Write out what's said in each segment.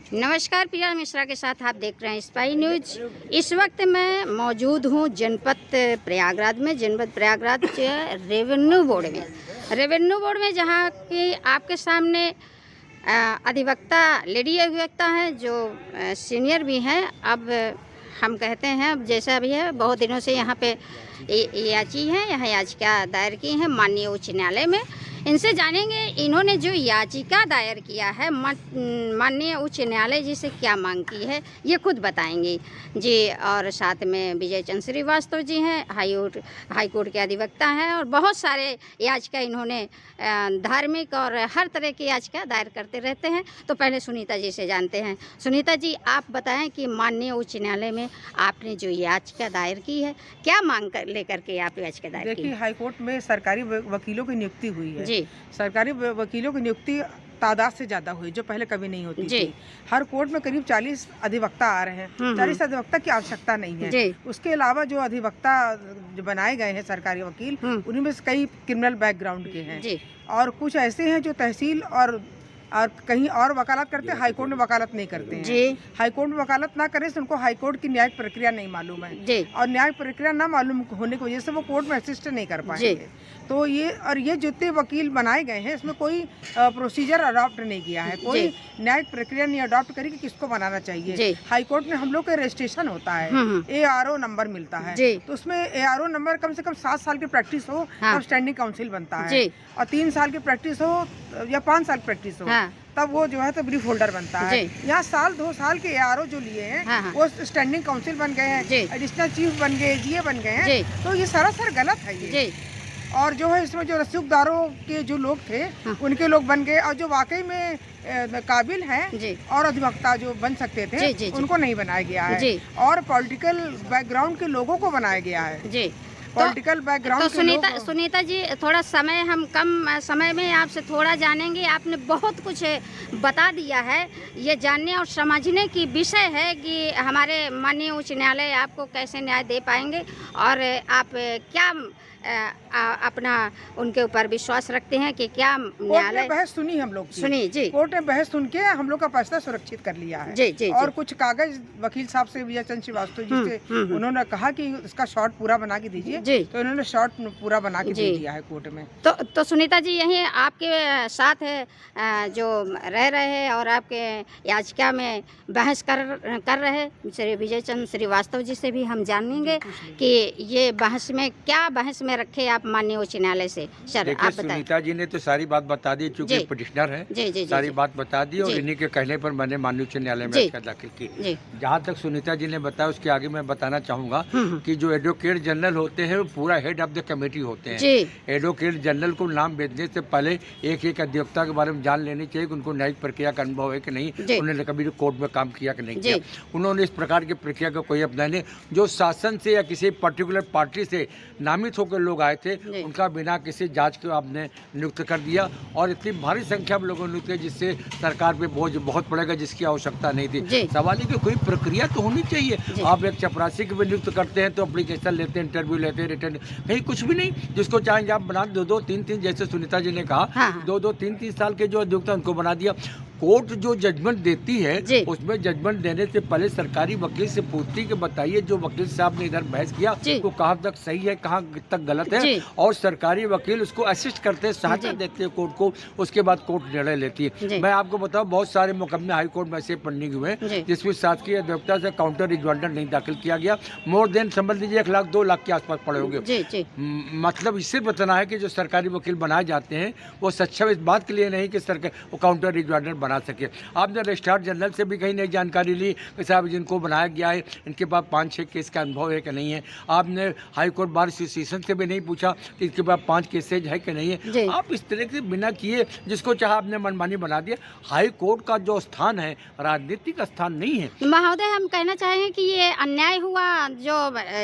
नमस्कार, प्रिया मिश्रा के साथ आप देख रहे हैं स्पाई न्यूज। इस वक्त मैं मौजूद हूँ जनपद प्रयागराज में। जनपद प्रयागराज रेवेन्यू बोर्ड में जहाँ की आपके सामने अधिवक्ता, लेडी अधिवक्ता हैं जो सीनियर भी हैं। अब हम कहते हैं, अब जैसा भी है, बहुत दिनों से यहाँ पे याची हैं, यहाँ याचिका दायर की हैं माननीय उच्च न्यायालय में। इनसे जानेंगे इन्होंने जो याचिका दायर किया है माननीय उच्च न्यायालय जी से क्या मांग की है, ये खुद बताएंगे जी। और साथ में विजय चंद्र श्रीवास्तव जी हैं, हाई कोर्ट के अधिवक्ता हैं, और बहुत सारे याचिका इन्होंने धार्मिक और हर तरह की याचिका दायर करते रहते हैं। तो पहले सुनीता जी से जानते हैं। सुनीता जी, आप बताएं कि माननीय उच्च न्यायालय में आपने जो याचिका दायर की है, क्या मांग लेकर के आप याचिका दायर की? देखिए, हाई कोर्ट में सरकारी वकीलों की नियुक्ति हुई है। जी। सरकारी वकीलों की नियुक्ति तादाद से ज़्यादा हुई, जो पहले कभी नहीं होती थी। हर कोर्ट में करीब 40 अधिवक्ता आ रहे हैं। 40 अधिवक्ता की आवश्यकता नहीं है। उसके अलावा जो अधिवक्ता जो बनाए गए हैं सरकारी वकील, उन्हीं में से कई क्रिमिनल बैकग्राउंड के हैं और कुछ ऐसे हैं जो तहसील और कहीं और वकालत करते हैं, हाईकोर्ट में वकालत नहीं करते हैं। हाईकोर्ट में वकालत ना करें तो उनको हाईकोर्ट की न्यायिक प्रक्रिया नहीं मालूम है, और न्यायिक प्रक्रिया ना मालूम होने की वजह से वो कोर्ट में असिस्ट नहीं कर पाएंगे। तो ये जितने वकील बनाए गए हैं, इसमें कोई प्रोसीजर अडॉप्ट नहीं किया है, कोई न्यायिक प्रक्रिया नहीं अडॉप्ट करी कि किसको बनाना चाहिए। हाईकोर्ट में हम लोग का रजिस्ट्रेशन होता है, ARO नंबर मिलता है, तो उसमें ARO नंबर कम से कम 7 साल की प्रैक्टिस हो तब स्टैंडिंग काउंसिल बनता है, और 3 साल की प्रैक्टिस हो या 5 साल प्रैक्टिस हो तब वो जो है तो ब्रीफ होल्डर बनता है। यहाँ 2 साल के ARO जो लिए हैं वो स्टैंडिंग काउंसिल बन गए हैं, एडिशनल चीफ बन गए, GA बन गए हैं। तो ये सरासर गलत है ये। और जो है इसमें जो रसीददारों के जो लोग थे उनके लोग बन गए, और जो वाकई में काबिल हैं और अधिवक्ता जो बन सकते थे उनको नहीं बनाया गया है, और पॉलिटिकल बैकग्राउंड के लोगों को बनाया गया है। पॉलिटिकल बैकग्राउंड तो सुनीता जी, थोड़ा समय, हम कम समय में आपसे थोड़ा जानेंगे। आपने बहुत कुछ बता दिया है, ये जानने और समझने की विषय है कि हमारे माननीय उच्च न्यायालय आपको कैसे न्याय दे पाएंगे, और आप क्या अपना उनके ऊपर विश्वास रखते हैं कि क्या न्यायालय बहस सुनी, हम लोग सुनी जी, कोर्ट ने बहस सुन के हम लोग का फैसला सुरक्षित कर लिया है। जी। और कुछ कागज वकील साहब से, विजय चंद्र श्रीवास्तव जी से, उन्होंने कहा कि इसका शॉर्ट पूरा बना के दीजिए, तो इन्होंने शॉर्ट पूरा बना के दे दिया है कोर्ट में। तो सुनीता जी, यही आपके साथ जो रह रहे हैं और आपके याचिका में बहस कर रहे विजय चंद्र श्रीवास्तव जी से भी हम जानेंगे कि ये बहस में रखे आप माननीय उच्च न्यायालय से। सर, आप बताएं। सुनीता जी ने तो सारी बात बता दी, चूंकि पिटिशनर है, सारी बात बता दी, और इन्हीं के कहने पर मैंने माननीय उच्च न्यायालय में याचिका दाखिल की। जहाँ तक सुनीता जी ने बताया, उसके आगे मैं बताना चाहूँगा कि जो एडवोकेट जनरल होते हैं वो पूरा हेड ऑफ द कमेटी होते हैं। एडवोकेट जनरल को नाम भेजने से पहले एक अधिवक्ता के बारे में जान लेनी चाहिए कि उनको न्यायिक प्रक्रिया का अनुभव है कि नहीं, उन्होंने कभी कोर्ट में काम किया कि नहीं किया। उन्होंने इस प्रकार की प्रक्रिया का कोई अपना नहीं। जो शासन से या किसी पर्टिकुलर पार्टी से नामित होकर लोग आए थे, उनका बिना किसी जांच के आपने नियुक्त कर दिया, और इतनी भारी संख्या में लोगों ने नियुक्त किया जिससे सरकार पे बोझ बहुत पड़ेगा, जिसकी आवश्यकता नहीं थी। सवाल है कि कोई प्रक्रिया तो होनी चाहिए। आप एक चपरासी को भी नियुक्त करते हैं तो एप्लीकेशन लेते हैं, इंटरव्यू लेते हैं, रिटर्न, कहीं कुछ भी नहीं। जिसको चाहेंगे आप बना 2-2, 3-3, जैसे सुनीता जी ने कहा, 2-2, 3-3 साल के जो अधिवक्ता उनको बना दिया। कोर्ट जो जजमेंट देती है उसमें जजमेंट देने से पहले सरकारी वकील से पूछती कि बताइए जो वकील साहब ने इधर बहस किया वो कहाँ तक सही है, कहाँ तक गलत है, और सरकारी वकील उसको असिस्ट करते हैं, सहायता देते हैं कोर्ट को। उसके बाद कोर्ट निर्णय लेती है। मैं आपको बताऊं, बहुत सारे मुकदमे हाई कोर्ट में ऐसे पढ़ने हुए हैं जिसमें शासकीय अधिवक्ता से काउंटर रिजॉइंडर नहीं दाखिल किया गया। मोर देन समझ लीजिए 1 लाख 2 लाख के आसपास पड़े होंगे। मतलब इससे बताना है कि जो सरकारी वकील बनाए जाते हैं वो सक्षम इस बात के लिए नहीं कि सरकार काउंटर रिजॉइंडर बना सके। आपने रजिस्ट्रार जनरल से भी कहीं नई जानकारी ली कि साहब जिनको बनाया गया है इनके पास 5-6 केस का अनुभव है कि नहीं है। आपने हाई कोर्ट बार एसोसिएशन से भी नहीं पूछा कि इसके पास 5 केसेज है कि नहीं है। आप इस तरह से बिना किए जिसको चाहा आपने मनमानी बना दिया। हाई कोर्ट का जो स्थान है राजनीतिक स्थान नहीं है। महोदय, हम कहना चाहेंगे कि ये अन्याय हुआ जो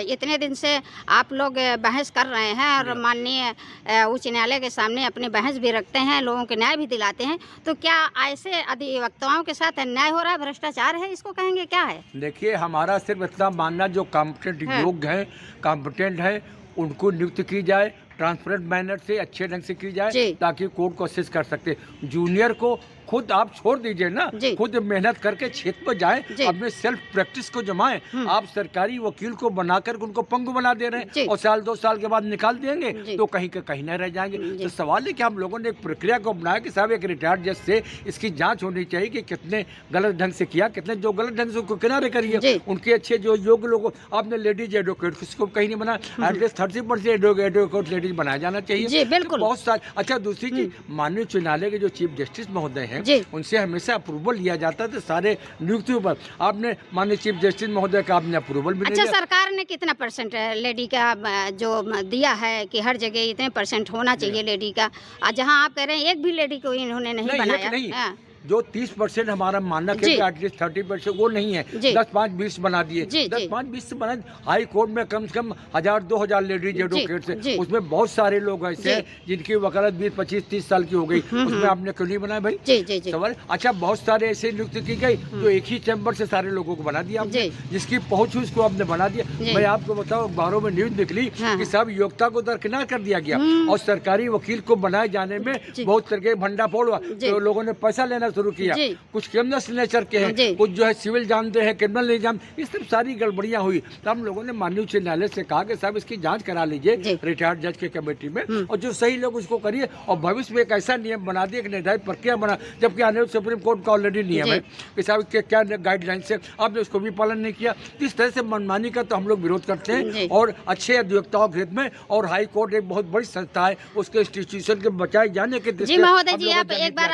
इतने दिन से आप लोग बहस कर रहे हैं, और माननीय उच्च न्यायालय के सामने अपनी बहस भी रखते हैं, लोगों को न्याय भी दिलाते हैं। तो क्या ऐसे अधिवक्ताओं के साथ अन्याय हो रहा है, भ्रष्टाचार है, इसको कहेंगे क्या है? देखिए, हमारा सिर्फ इतना मानना, जो कॉम्पिटेंट योग्य हैं, कॉम्पिटेंट है, उनको नियुक्त की जाए, ट्रांसपेरेंट मैनर से, अच्छे ढंग से की जाए, ताकि कोर्ट को असिस्ट कर सकते। जूनियर को खुद आप छोड़ दीजिए ना, खुद मेहनत करके क्षेत्र पर जाए, अपने सेल्फ प्रैक्टिस को जमाएं। आप सरकारी वकील को बनाकर उनको पंगु बना दे रहे हैं और साल 2 साल के बाद निकाल देंगे तो कहीं के कहीं न रह जाएंगे। तो सवाल है कि हम लोगों ने एक प्रक्रिया को अपनाया कि साहब एक रिटायर्ड जज से इसकी जांच होनी चाहिए कि कितने गलत ढंग से किया, कितने जो गलत ढंग से उनको किनारे करिए, उनके अच्छे जो योग्य लोगों, आपने लेडीज एडवोकेट किसको कहीं नहीं बना, एटलीस्ट 30% एडवोकेट लेडीज बनाया जाना चाहिए। बिल्कुल, बहुत सारे। अच्छा, दूसरी चीज, माननीय उच्च न्यायालय के जो चीफ जस्टिस महोदय हैं उनसे हमेशा अप्रूवल लिया जाता है सारे नियुक्तियों पर। आपने माननीय चीफ जस्टिस महोदय का आपने अप्रूवल भी। अच्छा, सरकार ने कितना % लेडी का जो दिया है कि हर जगह इतने % होना चाहिए लेडी का, जहाँ आप कह रहे हैं एक भी लेडी को इन्होंने नहीं बनाया। जो 30% हमारा मानक है कि एटलीस्ट 30% वो नहीं है, 10, 5, 20 बना दिए। 10, 5, 20 से बना। हाई कोर्ट में कम से कम 1000, 2000 लेडीज एडवोकेट है, उसमें बहुत सारे लोग ऐसे हैं जिनकी वकालत 20, 25, 30 साल की हो गई, उसमें आपने क्यों नहीं बनाया भाई? सवाल। अच्छा, बहुत सारे ऐसे नियुक्त की गई तो एक ही चैम्बर से सारे लोगों को बना दिया आपने, जिसकी पहुंच हुई उसको आपने बना दिया। मैं आपको बताऊं, अखबारों में न्यूज निकली कि सब योग्यता को दरकिनार कर दिया गया और सरकारी वकील को बनाए जाने में बहुत तरह के भंडाफोड़ हुआ। तो लोगों ने पैसा लेना शुरू किया, कुछ क्रिमिनल नेचर के हैं, कुछ जो है सिविल जानते हैं, क्रिमिनल नहीं जानते, इस सब सारी गड़बड़ियां हुई। तो हम लोगों ने माननीय उच्च न्यायालय से कहा कि साहब इसकी जांच करा लीजिए रिटायर्ड जज के कमेटी में, और जो सही लोग उसको करिए, और भविष्य में एक ऐसा नियम बना दिए, एक निर्धारित प्रक्रिया बना, जबकि आने सुप्रीम कोर्ट का ऑलरेडी नियम है कि साहब क्या गाइडलाइंस है, आपने उसको भी पालन नहीं किया। इस तरह से मनमानी का तो हम लोग विरोध करते हैं, और अच्छे अधिवक्ताओं के हित में, और हाई कोर्ट एक बहुत बड़ी संस्था है, उसके इंस्टीट्यूशन के बचाए जाने के दृष्टि से। महोदय जी, आप एक बार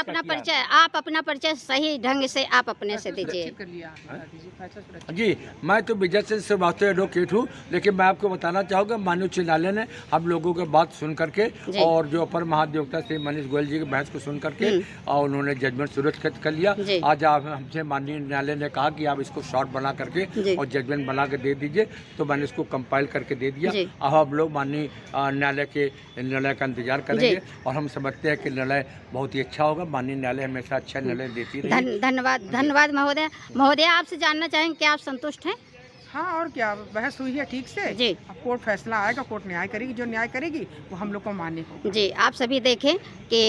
अपना परिचय सही ढंग से आप अपने से दीजिए। जी, मैं तो विजय सिंह श्रीवास्तव एडवोकेट हूँ, लेकिन मैं आपको बताना चाहूँगा माननीय उच्च न्यायालय ने हम लोगों के बात सुन करके, और जो अपर महाधिवक्ता श्री मनीष गोयल जी की बहस को सुन करके, और उन्होंने जजमेंट सुरक्षित कर लिया। आज आप हमसे माननीय न्यायालय ने कहा कि आप इसको शॉर्ट बना करके और जजमेंट बना के दे दीजिए, तो मैंने इसको कंपाइल करके दे दिया। अब हम लोग माननीय न्यायालय के निर्णय का इंतजार करेंगे, और हम समझते हैं कि निर्णय बहुत ही अच्छा होगा। माननीय न्यायालय हमेशा अच्छा निर्णय देती रही। धन्यवाद महोदय, आपसे जानना चाहेंगे कि आप संतुष्ट हैं? हाँ, और क्या, बहस हुई है ठीक से जी। अब कोर्ट फैसला आएगा, कोर्ट न्याय करेगी, जो न्याय करेगी वो हम लोग को मान्य होगा। जी, आप सभी देखें कि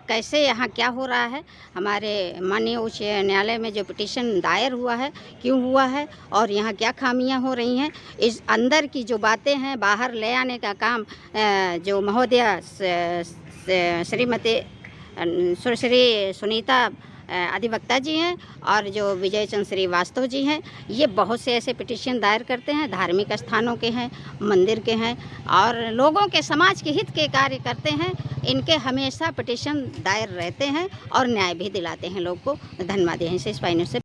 कैसे यहाँ क्या हो रहा है। हमारे माननीय उच्च न्यायालय में जो पिटीशन दायर हुआ है, क्यों हुआ है, और यहाँ क्या खामियाँ हो रही हैं, इस अंदर की जो बातें हैं बाहर ले आने का काम जो महोदया श्रीमती सुश्री सुनीता अधिवक्ता जी हैं और जो विजय चंद्र श्रीवास्तव जी हैं, ये बहुत से ऐसे पिटीशन दायर करते हैं, धार्मिक स्थानों के हैं, मंदिर के हैं, और लोगों के समाज के हित के कार्य करते हैं। इनके हमेशा पिटीशन दायर रहते हैं और न्याय भी दिलाते हैं लोग को। धन्यवाद। यहीं से स्पाई न्यूज़ से